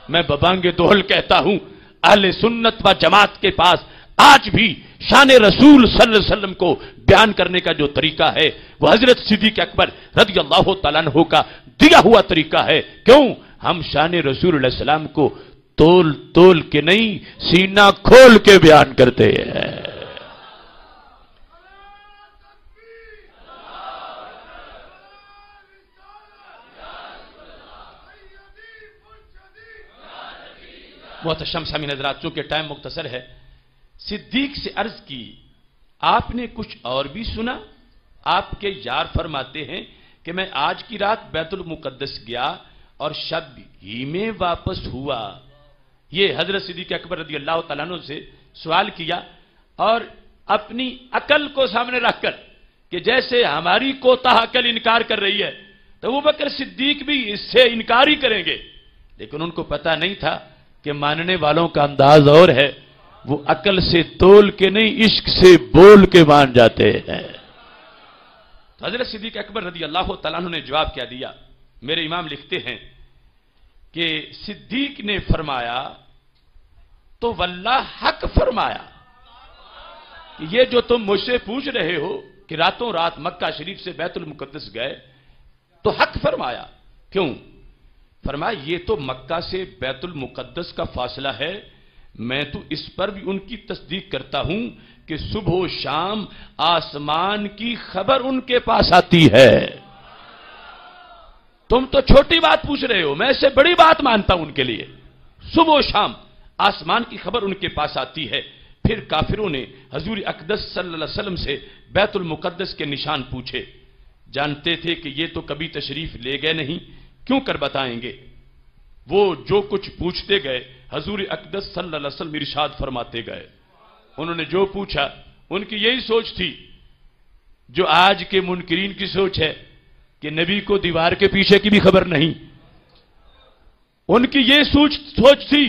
میں ببانگ دوہل کہتا ہوں، اہل سنت و جماعت کے پاس آج بھی شان رسول صلی اللہ علیہ وسلم کو بیان کرنے کا جو طریقہ ہے وہ حضرت صدیق اکبر رضی اللہ تعالیٰ عنہ کا دیا ہوا طریقہ ہے۔ کیوں؟ ہم شان رسول علیہ السلام کو تول تول کے نہیں، سینہ کھول کے بیان کرتے ہیں۔ محتشم سامعین حضرات، چونکہ ٹائم مختصر ہے، صدیق سے عرض کی آپ نے کچھ اور بھی سنا؟ آپ کے یار فرماتے ہیں کہ میں آج کی رات بیت المقدس گیا اور شب ہی میں واپس ہوا۔ یہ حضرت صدیق اکبر رضی اللہ تعالیٰ عنہ سے سوال کیا اور اپنی عقل کو سامنے رکھ کر کہ جیسے ہماری کوتاہ عقل انکار کر رہی ہے تو ابو بکر صدیق بھی اس سے انکار ہی کریں گے، لیکن ان کو پتہ نہیں تھا کہ ماننے والوں کا انداز اور ہے، وہ عقل سے تول کے نہیں، عشق سے بول کے مان جاتے ہیں۔ تو حضرت صدیق اکبر رضی اللہ تعالیٰ عنہ نے جواب کیا دیا؟ میرے امام لکھتے ہیں کہ صدیق نے فرمایا تو واللہ حق فرمایا کہ یہ جو تم مجھ سے پوچھ رہے ہو کہ راتوں رات مکہ شریف سے بیت المقدس گئے تو حق فرمایا۔ کیوں؟ فرمایا یہ تو مکہ سے بیت المقدس کا فاصلہ ہے، میں تو اس پر بھی ان کی تصدیق کرتا ہوں کہ صبح و شام آسمان کی خبر ان کے پاس آتی ہے۔ تم تو چھوٹی بات پوچھ رہے ہو، میں اسے بڑی بات مانتا ہوں ان کے لیے۔ صبح و شام آسمان کی خبر ان کے پاس آتی ہے۔ پھر کافروں نے حضور اقدس صلی اللہ علیہ وسلم سے بیت المقدس کے نشان پوچھے، جانتے تھے کہ یہ تو کبھی تشریف لے گئے نہیں، کیوں کر بتائیں گے؟ وہ جو کچھ پوچھتے گئے حضور اقدس صلی اللہ علیہ وسلم ارشاد فرماتے گئے۔ انہوں نے جو پوچھا ان کی یہی سوچ تھی جو آج کے منکرین کی سوچ ہے کہ نبی کو دیوار کے پیچھے کی بھی خبر نہیں۔ ان کی یہ سوچ تھی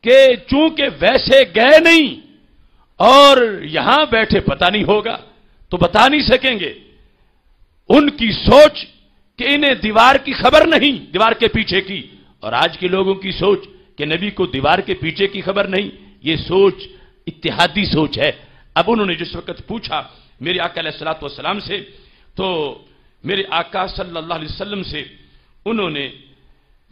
کہ چونکہ ویسے گئے نہیں اور یہاں بیٹھے پتہ نہیں ہوگا تو بتا نہیں سکیں گے۔ ان کی سوچ کہ انہیں دیوار کی خبر نہیں، دیوار کے پیچھے کی، اور آج کے لوگوں کی سوچ کہ نبی کو دیوار کے پیچھے کی خبر نہیں، یہ سوچ اتحادی سوچ ہے۔ اب انہوں نے جس وقت پوچھا میرے آقا علیہ الصلوۃ والسلام سے، تو میرے آقا صلی اللہ علیہ وسلم سے انہوں نے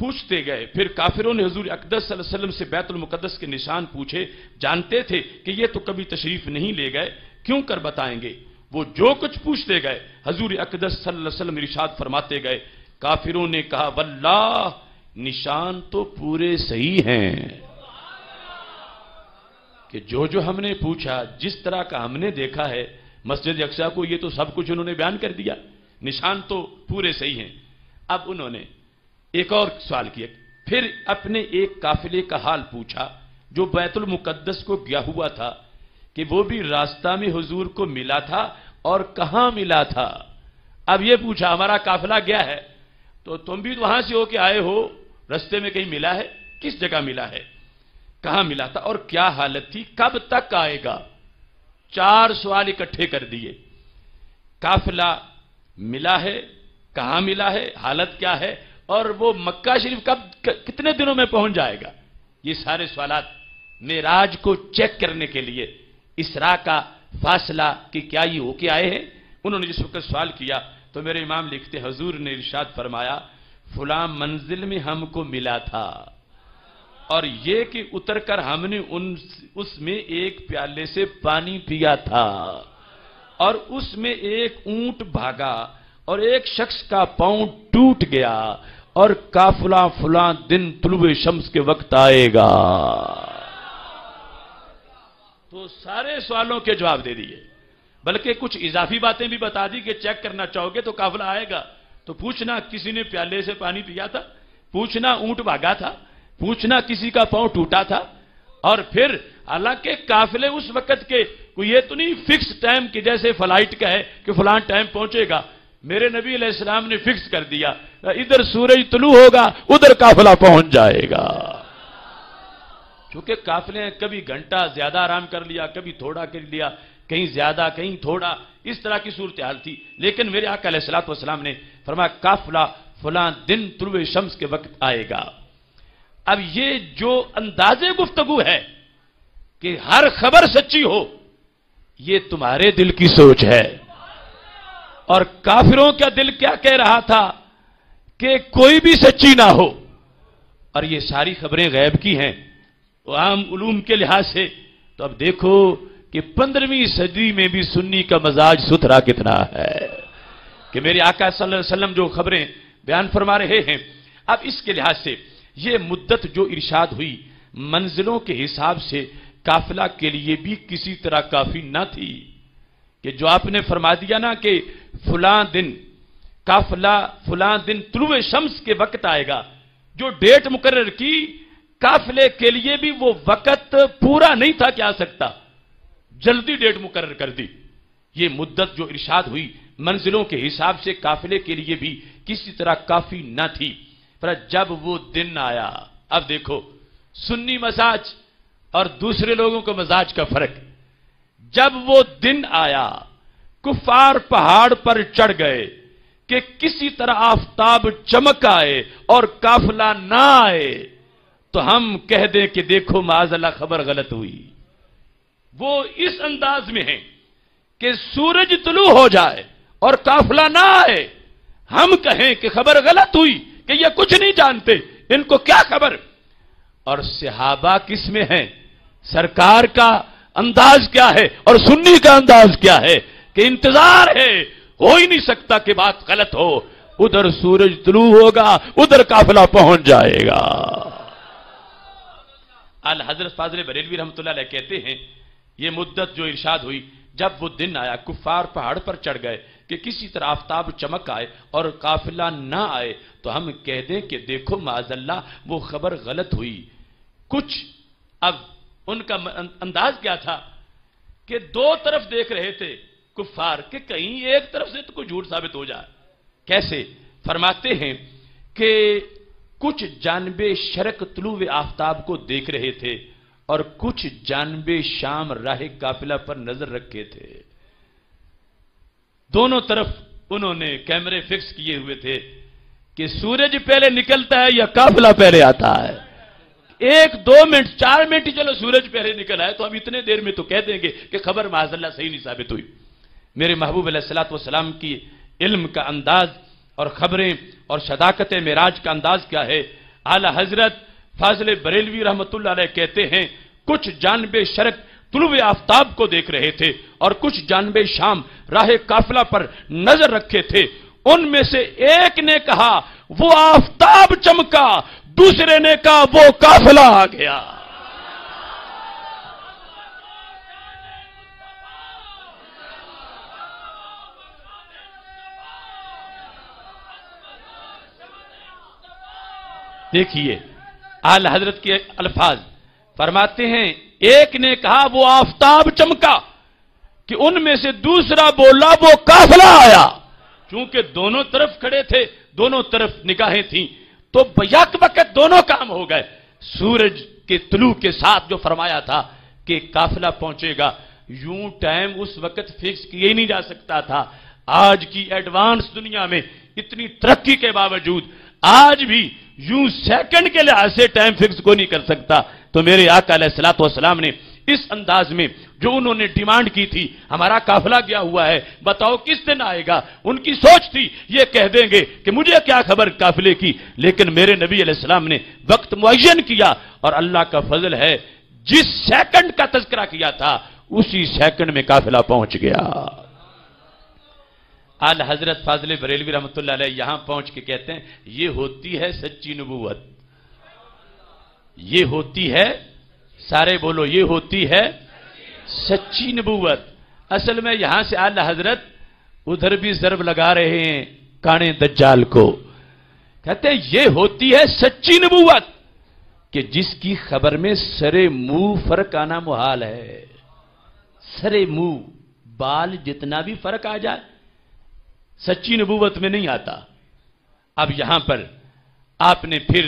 پوچھتے گئے۔ پھر کافروں نے حضور اقدس صلی اللہ علیہ وسلم سے بیت المقدس کے نشان پوچھے، جانتے تھے کہ یہ تو کبھی تشریف نہیں لے گئے، کیوں کر بتائیں گے؟ وہ جو کچھ پوچھتے گئے حضور اقدس صلی اللہ علیہ وسلم ارشاد فرماتے گئے۔ کافروں نے کہا واللہ نشان تو پورے صحیح ہیں، کہ جو ہم نے پوچھا جس طرح کا ہم نے دیکھا ہے مسجد اقصی کو، یہ تو سب کچھ انہوں نے بیان کر دیا، نشان تو پورے صحیح ہیں۔ اب انہوں نے ایک اور سوال کیا، پھر اپنے ایک قافلے کا حال پوچھا جو بیت المقدس کو گیا ہوا تھا کہ وہ بھی راستہ میں حضور کو ملا تھا اور کہاں ملا تھا۔ اب یہ پوچھا ہمارا قافلہ گیا ہے تو تم بھی وہاں سے ہو کے آئے ہو، رستے میں کہیں ملا ہے؟ کس جگہ ملا ہے؟ کہاں ملا تھا اور کیا حالت تھی؟ کب تک آئے گا؟ 4 سوال اکٹھے کر دیے۔ قافلہ ملا ہے، کہاں ملا ہے، حالت کیا ہے، اور وہ مکہ شریف کتنے دنوں میں پہنچ جائے گا؟ یہ سارے سوالات معراج کو چیک کرنے کے لیے، اسراء کا فاصلہ کہ کیا یہ ہو کے آئے ہیں۔ انہوں نے جس وقت سوال کیا تو میرے امام لکھتے حضور نے ارشاد فرمایا فلاں منزل میں ہم کو ملا تھا، اور یہ کہ اتر کر ہم نے اس میں ایک پیالے سے پانی پیا تھا، اور اس میں ایک اونٹ بھاگا اور ایک شخص کا پاؤں ٹوٹ گیا، اور قافلہ فلاں دن طلوع شمس کے وقت آئے گا۔ تو سارے سوالوں کے جواب دے دیے، بلکہ کچھ اضافی باتیں بھی بتا دی کہ چیک کرنا چاہو گے تو قافلہ آئے گا تو پوچھنا کسی نے پیالے سے پانی پیا تھا، پوچھنا اونٹ بھاگا تھا، پوچھنا کسی کا پاؤں ٹوٹا تھا، اور پھر حالانکہ قافلے اس وقت کے کوئی یہ تو نہیں فکس ٹائم کہ جیسے فلائٹ کا ہے کہ فلاں ٹائم پہنچے گا۔ میرے نبی علیہ السلام نے فکس کر دیا ادھر سورج طلوع ہوگا ادھر قافلہ پہنچ جائے گا۔ چونکہ قافلے کبھی گھنٹہ زیادہ آرام کر لیا، کبھی تھوڑا کر لیا، کہیں زیادہ کہیں تھوڑا، اس طرح کی صورتحال تھی، لیکن میرے آقا علیہ السلام نے فرمایا قافلہ فلاں دن طلوع شمس کے وقت آئے گا۔ اب یہ جو انداز گفتگو ہے کہ ہر خبر سچی ہو، یہ تمہارے دل کی سوچ ہے، اور کافروں کا دل کیا کہہ رہا تھا کہ کوئی بھی سچی نہ ہو، اور یہ ساری خبریں غیب کی ہیں عام علوم کے لحاظ سے۔ تو اب دیکھو کہ 15ویں صدی میں بھی سنی کا مزاج ستھرا کتنا ہے کہ میرے آقا صلی اللہ علیہ وسلم جو خبریں بیان فرما رہے ہیں۔ اب اس کے لحاظ سے یہ مدت جو ارشاد ہوئی منزلوں کے حساب سے قافلہ کے لیے بھی کسی طرح کافی نہ تھی، کہ جو آپ نے فرما دیا نا کہ فلاں دن قافلہ فلاں دن طلوع شمس کے وقت آئے گا، جو ڈیٹ مقرر کی قافلے کے لیے بھی وہ وقت پورا نہیں تھا کہ آ سکتا، جلدی ڈیٹ مقرر کر دی۔ یہ مدت جو ارشاد ہوئی منزلوں کے حساب سے قافلے کے لیے بھی کسی طرح کافی نہ تھی، پر جب وہ دن آیا، اب دیکھو سنی مزاج اور دوسرے لوگوں کے مزاج کا فرق۔ جب وہ دن آیا کفار پہاڑ پر چڑھ گئے کہ کسی طرح آفتاب چمک آئے اور قافلہ نہ آئے تو ہم کہہ دیں کہ دیکھو معاذ اللہ خبر غلط ہوئی۔ وہ اس انداز میں ہیں کہ سورج طلوع ہو جائے اور قافلہ نہ آئے، ہم کہیں کہ خبر غلط ہوئی، کہ یہ کچھ نہیں جانتے، ان کو کیا خبر۔ اور صحابہ کس میں ہیں، سرکار کا انداز کیا ہے اور سنی کا انداز کیا ہے کہ انتظار ہے، ہو ہی نہیں سکتا کہ بات غلط ہو، ادھر سورج طلوع ہوگا ادھر قافلہ پہنچ جائے گا۔ حضرت فاضل بریلوی رحمۃ اللہ علیہ کہتے ہیں یہ مدت جو ارشاد ہوئی جب وہ دن آیا کفار پہاڑ پر چڑھ گئے کہ کسی طرح آفتاب چمک آئے اور قافلہ نہ آئے تو ہم کہہ دیں کہ دیکھو معاذ اللہ وہ خبر غلط ہوئی۔ کچھ اب ان کا انداز کیا تھا کہ دو طرف دیکھ رہے تھے کفار کہ کہیں ایک طرف سے تو کوئی جھوٹ ثابت ہو جائے۔ کیسے؟ فرماتے ہیں کہ کچھ جانب شرق طلوع آفتاب کو دیکھ رہے تھے اور کچھ جانب شام راہ قافلہ پر نظر رکھے تھے۔ دونوں طرف انہوں نے کیمرے فکس کیے ہوئے تھے کہ سورج پہلے نکلتا ہے یا قافلہ پہلے آتا ہے۔ 1-2 منٹ 4 منٹ چلو سورج پہلے نکل آئے تو ہم اتنے دیر میں تو کہہ دیں گے کہ خبر معاذ اللہ صحیح نہیں ثابت ہوئی۔ میرے محبوب علیہ الصلوۃ والسلام کی علم کا انداز اور خبریں اور صداقت معراج کا انداز کیا ہے۔ اعلی حضرت فاضل بریلوی رحمۃ اللہ علیہ کہتے ہیں کچھ جانب شرق طلوع آفتاب کو دیکھ رہے تھے اور کچھ جانب شام راہ قافلہ پر نظر رکھے تھے۔ ان میں سے ایک نے کہا وہ آفتاب چمکا، دوسرے نے کہا وہ قافلہ آ گیا۔ دیکھیے اعلی حضرت کے الفاظ فرماتے ہیں ایک نے کہا وہ آفتاب چمکا کہ ان میں سے دوسرا بولا وہ قافلہ آیا۔ چونکہ دونوں طرف کھڑے تھے، دونوں طرف نگاہیں تھیں تو بیک وقت دونوں کام ہو گئے۔ سورج کے طلوع کے ساتھ جو فرمایا تھا کہ قافلہ پہنچے گا، یوں ٹائم اس وقت فکس کیا ہی نہیں جا سکتا تھا۔ آج کی ایڈوانس دنیا میں اتنی ترقی کے باوجود آج بھی یوں سیکنڈ کے لحاظ سے ٹائم فکس کو نہیں کر سکتا۔ تو میرے آقا علیہ الصلوۃ والسلام نے اس انداز میں جو انہوں نے ڈیمانڈ کی تھی ہمارا قافلہ گیا ہوا ہے، بتاؤ کس دن آئے گا، ان کی سوچ تھی یہ کہہ دیں گے کہ مجھے کیا خبر قافلے کی، لیکن میرے نبی علیہ السلام نے وقت معین کیا اور اللہ کا فضل ہے جس سیکنڈ کا تذکرہ کیا تھا اسی سیکنڈ میں قافلہ پہنچ گیا۔ اعلی حضرت فاضل بریلوی رحمۃ اللہ علیہ یہاں پہنچ کے کہتے ہیں یہ ہوتی ہے سچی نبوت، یہ ہوتی ہے، سارے بولو یہ ہوتی ہے سچی نبوت۔ اصل میں یہاں سے اعلی حضرت ادھر بھی ضرب لگا رہے ہیں کانے دجال کو، کہتے ہیں یہ ہوتی ہے سچی نبوت کہ جس کی خبر میں سرے منہ فرق آنا محال ہے۔ سرے منہ بال جتنا بھی فرق آ جائے سچی نبوت میں نہیں آتا۔ اب یہاں پر آپ نے پھر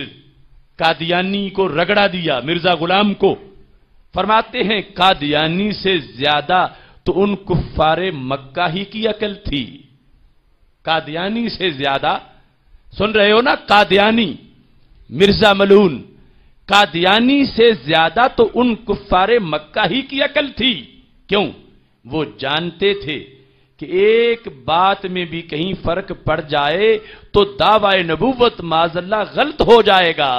قادیانی کو رگڑا دیا، مرزا غلام کو۔ فرماتے ہیں قادیانی سے زیادہ تو ان کفار مکہ ہی کی عقل تھی، قادیانی سے زیادہ، سن رہے ہو نا، قادیانی، مرزا ملعون، قادیانی سے زیادہ تو ان کفار مکہ ہی کی عقل تھی. کیوں؟ وہ جانتے تھے کہ ایک بات میں بھی کہیں فرق پڑ جائے تو دعوی نبوت معاذ اللہ غلط ہو جائے گا.